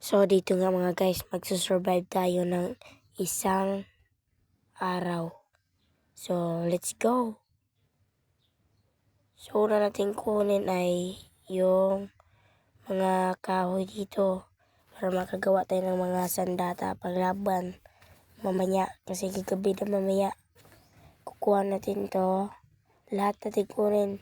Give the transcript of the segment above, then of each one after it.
So, dito nga mga guys, magsusurvive tayo ng isang araw. So, let's go! So, una natin kunin ay yung mga kahoy dito para makagawa tayo ng mga sandata paglaban mamaya. Kasi gagabi na mamaya. Kukuha natin to. Lahat natin kunin.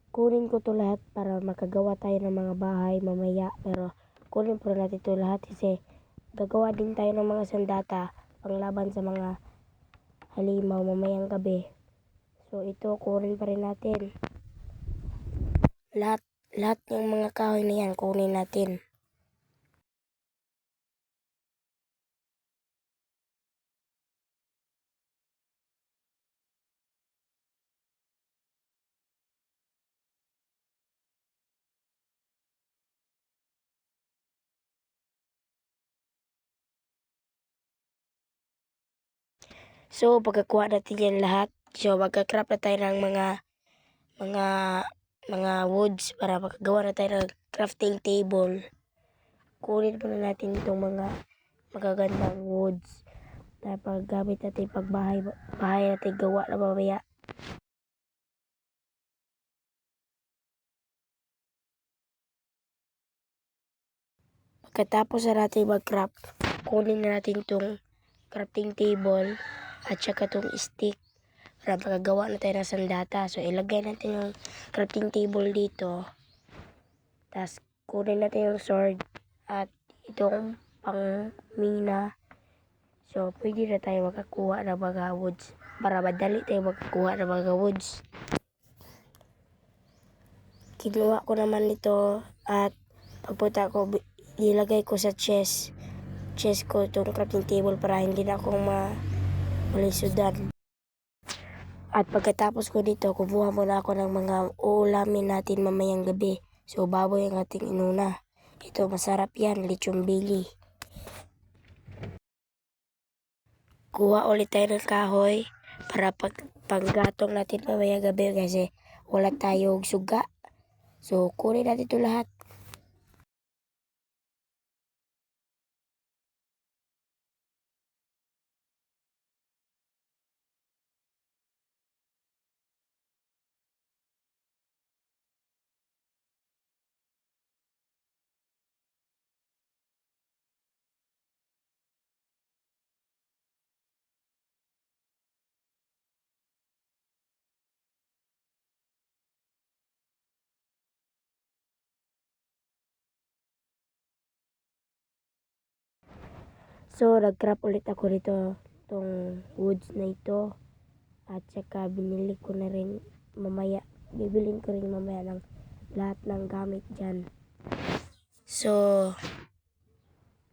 Kunin ko to lahat para makagawa tayo ng mga bahay mamaya. Pero kunin po natin to lahat kasi gagawa din tayo ng mga sandata panglaban sa mga halimaw mamayang gabi. So ito kunin pa rin natin. Lahat ng mga kahoy na yan kunin natin. So, pagkakuha natin yan lahat, so magka-craft na tayo ng mga woods para makagawa na tayo ng crafting table. Kunin muna natin itong mga magagandang woods na paggamit natin pagbahay natin gawa na mamaya. Pagkatapos na natin mag-craft, kunin na natin itong crafting table at saka itong stick para makagawa na tayo ng sandata. So, ilagay natin yung crafting table dito. Tapos, kunin natin yung sword at itong pang mina. So, pwede na tayo makakuha ng mga woods para madali tayo makakuha ng mga woods. Kinuha ko naman ito at pagpunta ko, ilagay ko sa chest ko itong crafting table para hindi na akong malisudan. At pagkatapos ko dito, kumuha muna ako ng mga uulamin natin mamayang gabi. So, baboy ang ating inuna. Ito, masarap yan, lechon belly. Kuha ulit tayo ng kahoy para panggatong natin mamayang gabi kasi wala tayong suga. So, kunin natin ito lahat. So, nag-craft ulit ako dito itong woods na ito. At saka binili ko na rin mamaya. Bibilin ko rin mamaya ng lahat ng gamit dyan. So,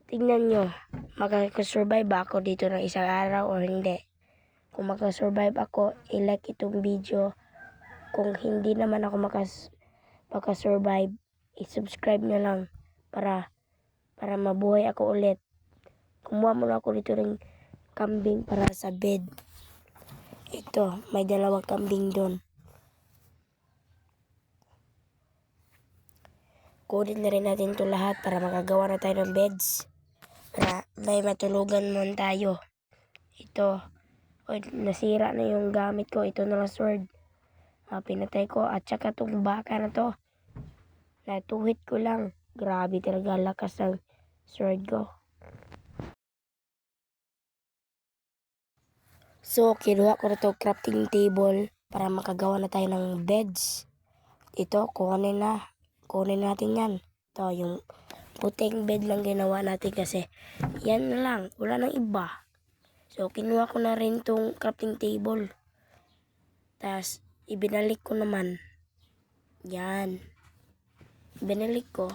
tingnan nyo. Makakasurvive ba ako dito ng isang araw o hindi? Kung makasurvive ako, i-like itong video. Kung hindi naman ako makasurvive, i-subscribe nyo lang para mabuhay ako ulit. Kumuha muna ako dito ng kambing para sa bed. Ito, may dalawang kambing doon. Kunin na rin natin ito lahat para makagawa na tayo ng beds. Para may matulugan man tayo. Ito, nasira na yung gamit ko. Ito na lang sword. Pinatay ko at saka itong baka na to. Natuhit ko lang. Grabe talaga lakas ng sword ko. So, kinuha ko na itong crafting table para makagawa na tayo ng beds. Ito, kunin natin yan. Ito, yung puting bed lang ginawa natin kasi yan na lang. Wala nang iba. So, kinuha ko na rin itong crafting table. Tapos, ibinalik ko naman. Yan. Ibinalik ko.